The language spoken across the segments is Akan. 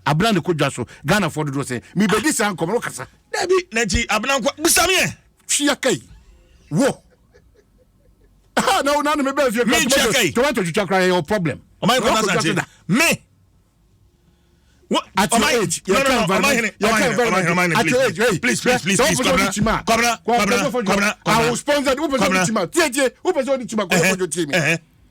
abena ne kodwaso Ghana for do say me be dis ankom no kasa Dabi naji abena nko busame hwia kai wo no me be fie tomato chucha cry your problem Omanhene Kwabena Asante me what at your age no Omanhene please Kwabena I will sponsor the person team tie who person team ko your team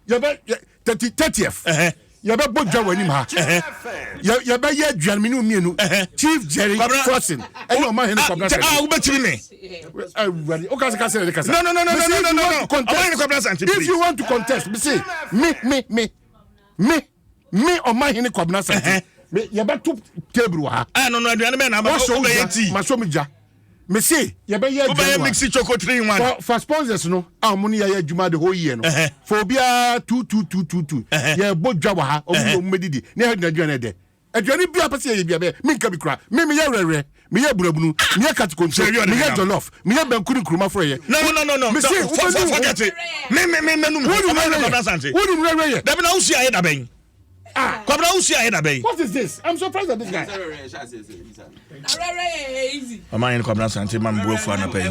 you be 30th you be bodwa wani ma you be ye aduan me no mienu Chief Jerry Crossing and Omanhene Kwabena Asante wo betimi me o kasa no Omanhene Kwabena Asante if you want to contest me say me Omanhene Kwabena Asante me you be two table ha no aduan me na ba so be ma so me ja me say you be ye aduan mix choco 3 in 1 for sponsors no amuni ya adwuma the whole year no for bia 2222 ye bodwa wa ha omu medidi ne aduan e de aduan bia pese ye bia be me nka bi kra me ye rere me ye burabunu me ye katikonso me ye jollof me ye bankuni kuruma for ye no me say forget it me no Kwabena Asante wo dum rere ye da be na usi aye da ben Kwabena usi aye da ben what is this I'm surprised at this guy easy Omanhene Kwabena Asante man buofu na pay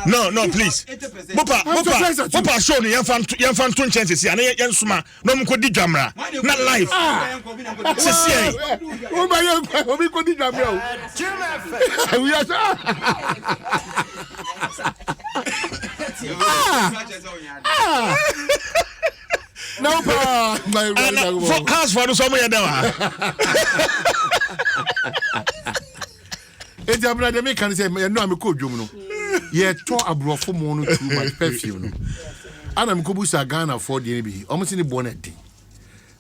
no please Mopa show ni yemfa to chance si ana yensuma no mko di dwamra na live sisi o ba ye obi ko di dwamra o we are no pa my house for so many there Eja bra de me kan say no am ko dwom no ye to abrofo mo no too much perfume no ana me ko busa Ghana for de bi o mo se ni bonnet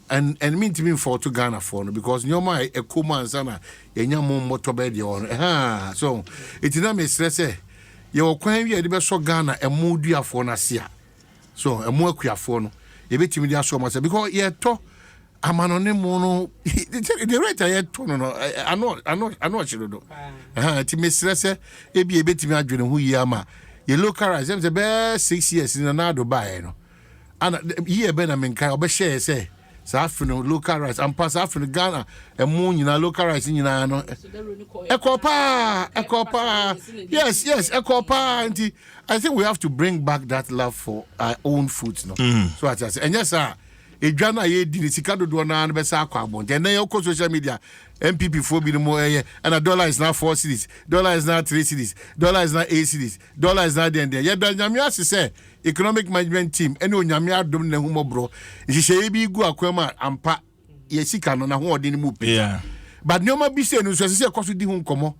and mean to me for to Ghana for no because nyoma e koma ansa na enya mo moto be de on so it na me stress ye wo kwan wi e de be so Ghana e mo duafo na sia so e mo akuafo no e betimi dia so mo say because ye to amanone mo no the rate I to no I know chido ti me stress e bi e betimi adwene ho yi ama ye local rice them the best 6 years in na do buy no and ye be na me nkai obe share say African local rice and pass African Ghana and moon you know local rice in no ekopa yes ekopa and I think we have to bring back that love for our own foods no so I say and yes sir Ejana ye di sika dodo na be sa akwa abon then you go social media MPP for bi mo and a dollar is now 4 cedis dollar is now 3 cedis dollar is now 8 cedis dollar is now then ye da nyame ase say economic management team ene onyame adom na humo bro hihye bi gu akwama ampa ye sika no na ho ode ni mu pe but nyoma bi se no so se koso di hu nkomo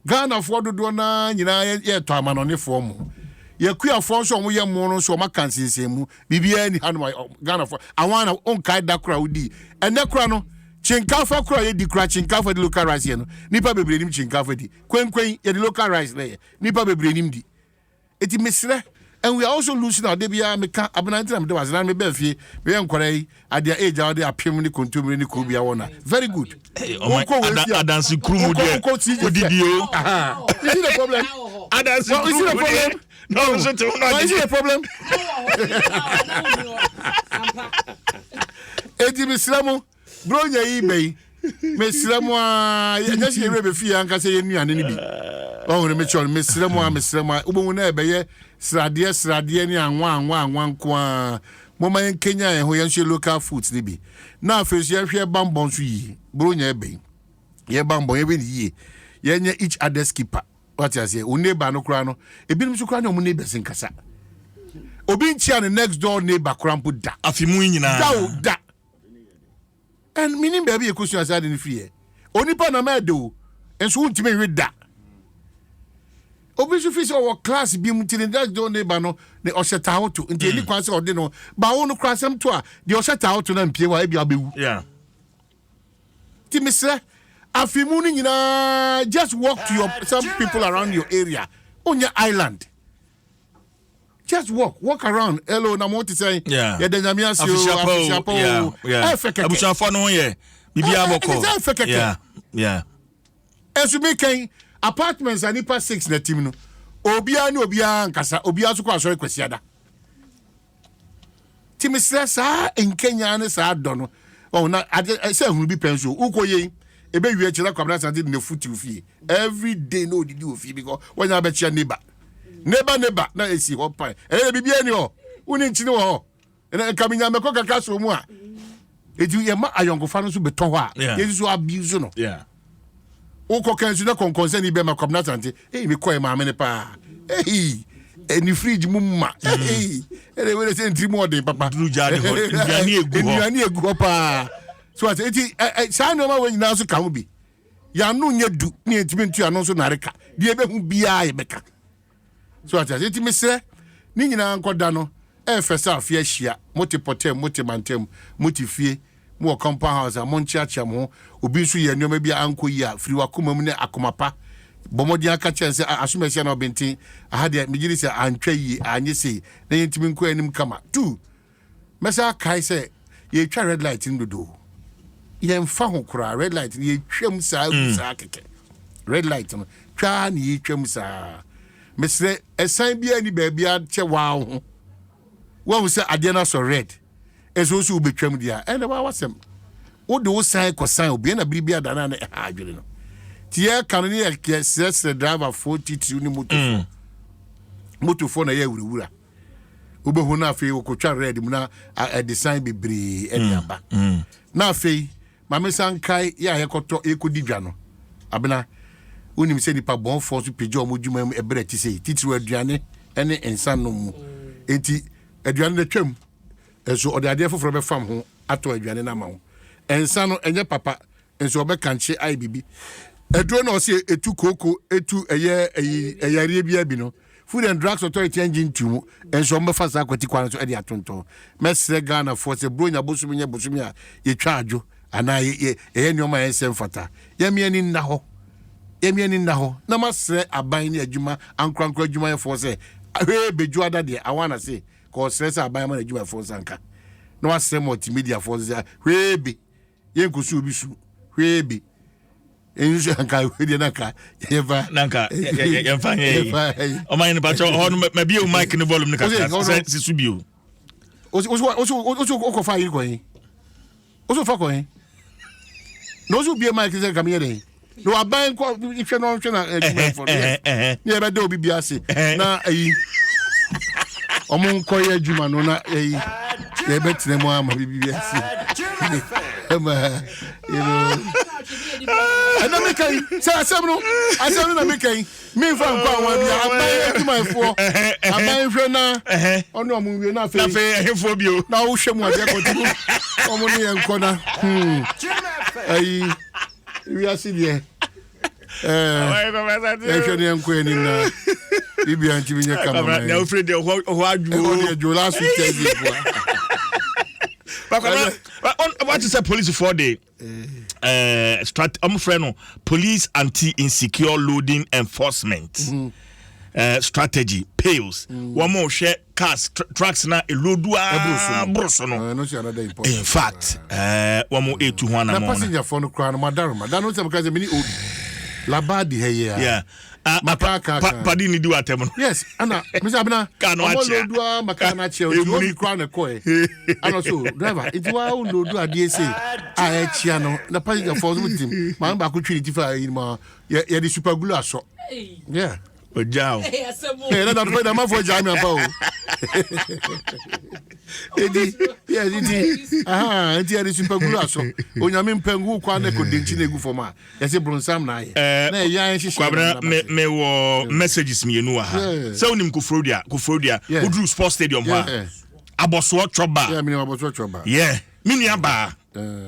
Ghana for dodo na nyina ye to amanone for mo ye kuya for so mo ye mo no so makansinsemu bibia ni hanu Ghana for awana on kai da kra udi ene kra no chinkafa kra ye di kra chinkafa di local rice ye no nipa bebre nim chinkafa di kwenkwen ye di local rice le nipa bebre nim di eti mesre and we are also losing our debia meka abnantina me was na me be fie me enkwara at their age out there apem ni kontumre ni kubia wona very good adansi krumu de odidio is it a problem adansi krumu no is it a problem edi mislamo bronya yi bei mislamo ya se rebe fie anka se yenuane ni bi oh ne me chon mislamo ubo na ebe ye srade ni anwa nko moma en Kenya e ho yenhwe local foods ni bi na afesu ye hwe bambon so yi bronya ebe ye bambon ye bi yi ye nya each other's keeper what you say o neighbor no kura no ebinim so kura na o neighbor sin kasa obi nchia ne next door neighbor kura mpo da afimu nyina da and meaning baby e question aside ni free onipa na ma do enso untime hwe da obi so fi so wo class bi mu tini next door neighbor no ne o sheta auto nti eni kwan se o de no ba wo no kura sem to a de o sheta auto na mpie wa e bi abewu ti misre afimu ni nyina just walk to some people around your area on your island just walk around hello na mo ti say ya de nyamia si o afishapo abushafo no ye bibia boko esu me kan apartments anipa 6 na team no obia ni obia nkasa obia so kwa so kwasiada team stress in Kenya ne sa do no oh na say hu bi penso ukoye ebe wi echira Kwabena Asante ne futu fie every day no did you feel because when you be chia neighbor na esi ho pan bibia ni ho uni nchini ho na kaminya meko kaka so mu a edu ye ma ayongofa no so beto ho a ye so abuse no o ko kan su na konkonse ni be ma Kwabena Asante me koy ma me ne pa any fridge mumma we say ntri mo de papa drujani ho nduani egu ho pa so ati say no ma we nyina so ka ho bi ya no nya du ni entimi ntu ano so nareka de ebe hu bia ye beka so ati mesre ni nyina nkoda no fesa afia hia motipotem motimantem motifie mo compound house a monchiacha mo obi so ye nyoma bia anko yi a firi wakoma mu ne akomapa bomodi aka chense asumesi na obenti ahade migiri se antwa yi anye se na yentimi nko anim kama 2 mesa kai se ye twa red light ndodo ye mfa ho kura red light ye twam saa keke red light no twa na ye twam saa mesre esan bia ni ba bia che waawo wo se ade na so red eso so betwam dia ene wa wasem wo de wo san ko san obi na bibia dana na adwere no tie kanoni e stress driver 42 ni moto phone na ye wura obehu na afei wo ko twa red mu na design bebre e aba na afei mame sankai ya yekoto ekodidwa no abena unim se nipa bon force pejo omodwuma e bere ti sei titiri aduane ene ensan no mu enti aduane na twam enso ode ade foforo be fam ho ato aduane na ma ho ensan no enye papa enso obe kanche ai bibi eduro na o se etu koko etu eyare bia bi no Food and Drugs Authority engine tumu enso mbefa sa kwati kwa so ede atonton mesre Ghana force bronya bosumi a ye twa adwo ana ye nyoma ensem fata ye miani nna ho na masre aban ni adwuma ankrankra adwuma ye force beju ada de awana se ko stress aban ma adwuma force anka na wasre multimedia force hwebe ye nkusu obi su hwebe enju anka hwede naka yeva nanka ye mfanye Omanhene pacho hono mabie o mic ni volume ni kaka se subio o ko fa yi ko yin o fa ko yin no so bie mic se kam yere no aban ko ihwe no hwe na adwuma for ni e be de obi bia se na ayi omo nko ye adwuma no na ayi ye betene mo ama bibia se ema ana me kai se asem na me kai me fa nko awon bia aban adwuma fo aban hwe na ono omo wie na fe ehefo bio na wo hwe mu ade ko tu omo ni enko na ayi we are sitting actually I'm going in Bibi anti binya camera na Alfred ho adwo last week what is a police for the police anti-insecure loading enforcement strategy pales one more share cars trucks na elodu abroso no in fact one more 8 to 1 na passenger phone crown madam no say because mini old labadi here yeah padi ni di watem no yes ana misa abna lodu makana che o crown e ko e ana so driver it wa lodu ade say a chia no na passenger phone with him man ba ko twini tifa ma ya di super glue aso yeah Ojao. Na do da ma fo jam yan pa o. Edi, yes, edi. Aha, enti ari super glue aso. Onyame mpangu kwa na ko denchi na egu fo ma. Ya se bronsam na ye. Na ya yan hihye. Kwabena me wo messages me enu ha. Se onim kufrodia, Udru Sports Stadium ha. Aboso choba. Yeah, me aboso choba. Yeah. Mini aba.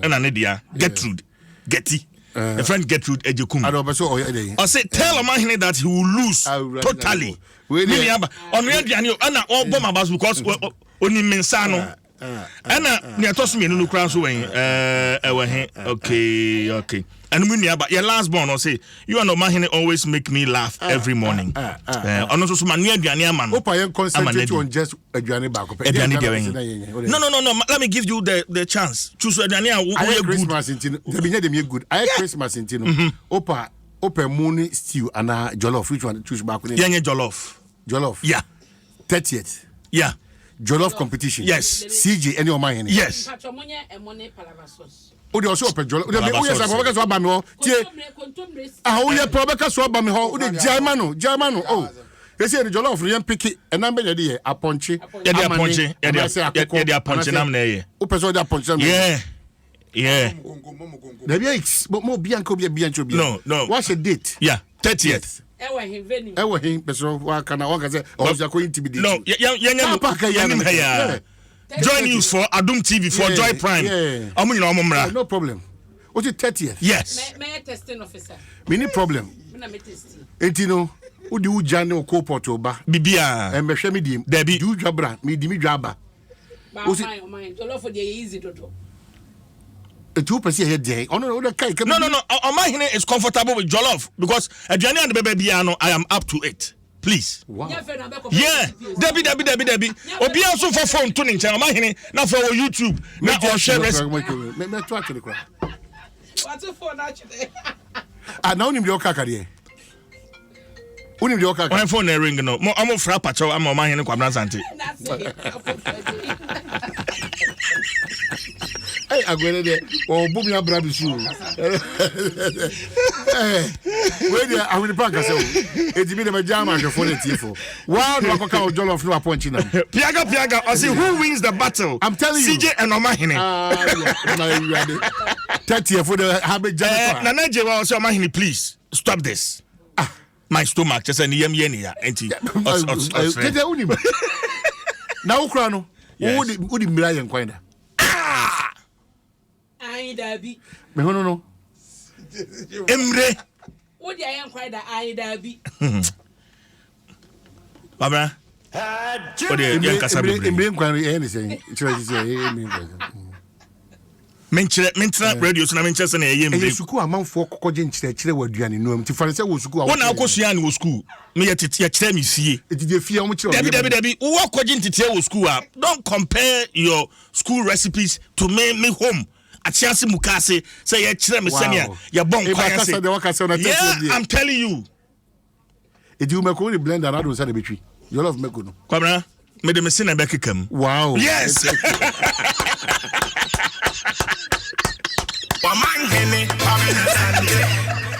Na ne dia. Getty. The friend Gertrude Ejekum. I say tell Omanhene that he will lose totally. Mini aba. On aduane ana obo mabas because oni mensa no. Ana ni atoso me no kran so wen okay. And mini aba your last born or say you and Omanhene always make me laugh every morning. Ono so ma ni aduane ama no. Opa yen concentrate on just aduane ba ko. No, let me give you the chance. Choose aduane a Christmas intino. Dem good. I Christmas intino. Opa moon stew and jollof, which one choose back? Yenye jollof. Yeah. 30th. Yeah. Jollof competition. Yes. CJ any Omanhene. Yes. o de also open jollof. O de o yes abaka so aba me ho. Tie. Ah o ye probeka so aba me ho. O de Germano. Oh. They say the jollof you pick it and number dey aponche. Yeah, dey aponche nam na ye. O person dey aponche. Yeah. There be X, but more bianco be bianco. No. What's the date? Yeah, 30th. Ewa him person wa kana wa say o just go intimidate. No, Joy News for Adom TV for Joy Prime. Yeah. No problem. What's the 30th? Yes. May testing officer. Me no problem. Entino, who do Jane or co-port oba? Bibia. And Mesha medium. Debbie. Do Jabra, me dimi Jabba. Mind. Jollof for the easy to do. A 2% here day. Oh no, the No. Omanhene is comfortable with jollof because Adriana and the baby piano, I am up to it. Please. Wow. Yeah. Debbie. Obi also for phone tuning channel. Omanhene now for YouTube. Now on share recipe. Me try to the crowd. What's the phone actually? Ah, now you do kakari. Unim do kakari. My phone ring no. I'm a fra pacho. I'm Omanhene Kwabena Asante. Hey, agwele de o bumi abradu su. We dey awini panka se o. Ejimi de majama ahwefo na tiefo. Wow, no akoka o jollof no aponchi na. Piaga. I say who wins the battle? I'm telling you. CJ and Omanhene. Na you are the 30 for the habe jama. Na Naije wa say Omanhene please stop this. My stomach just say niyem ye ya enti. Kete unim. Na ukra no. Wo di mira ye nkwan da. Dabi. Me no. Emre. What the I am quite that I dabi. Baba. What the young kasabi. Emre nkwan anything. Mentra radio so na mentra se na ye Emre. Suku amanfo kokoje nkyerɛkyerɛ waduane no am. Ti fa se wo suku a. Wona akosua ne wo school. Me ye tete ye kyerɛ me fie. Etije fie o mo kyerɛ. Debi. Wo akɔgye ntete wo school a. Don't compare your school recipes to me home. Atiasi mukase say ye kyerɛ me senia ye bon kwaya say. I'm telling you. It you make only blend around with the between. You love make no. Kwabena, me de me sin na be kekam. Wow. Yes. Omanhene,